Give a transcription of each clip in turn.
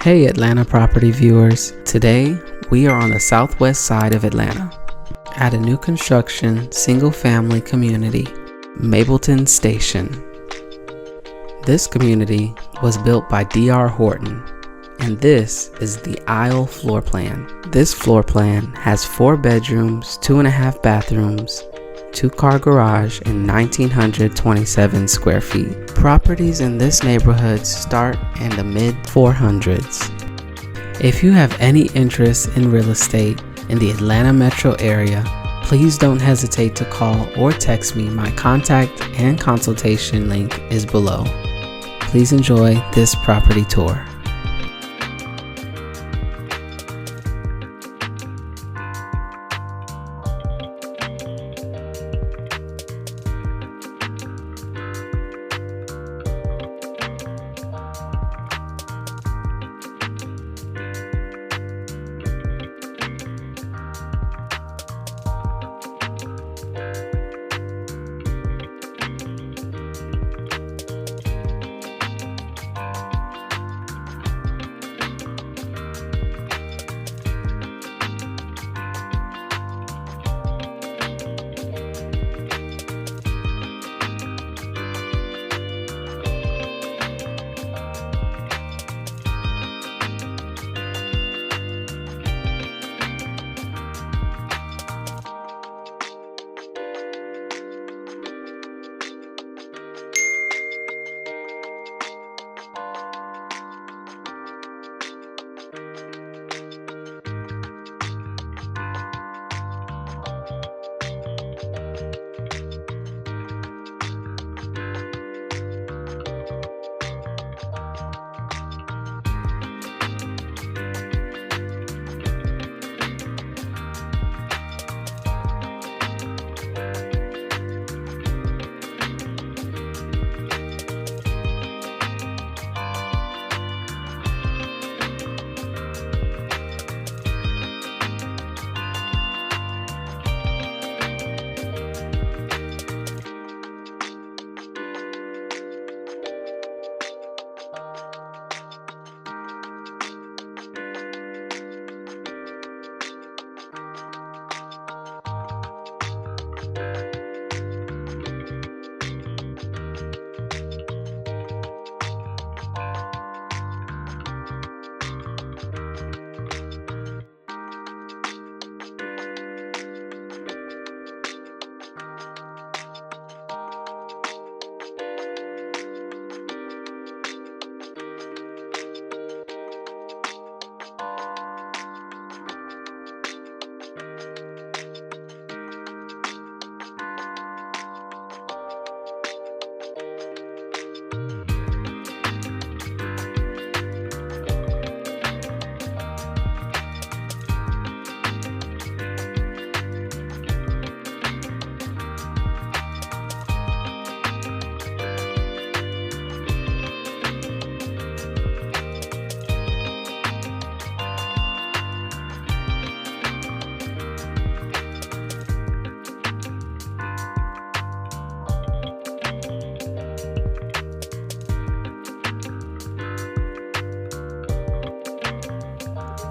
Hey Atlanta property viewers, today we are on the southwest side of Atlanta at a new construction single family community, Mableton Station. This community was built by D.R. Horton, and this is the aisle floor plan. This floor plan has 4 bedrooms, 2.5 bathrooms, 2-car garage, and 1,927 square feet. Properties in this neighborhood start in the mid 400s. If you have any interest in real estate in the Atlanta metro area, please don't hesitate to call or text me. My contact and consultation link is below. Please enjoy this property tour.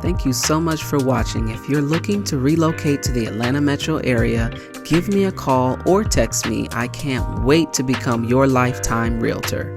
Thank you so much for watching. If you're looking to relocate to the Atlanta metro area, give me a call or text me. I can't wait to become your lifetime realtor.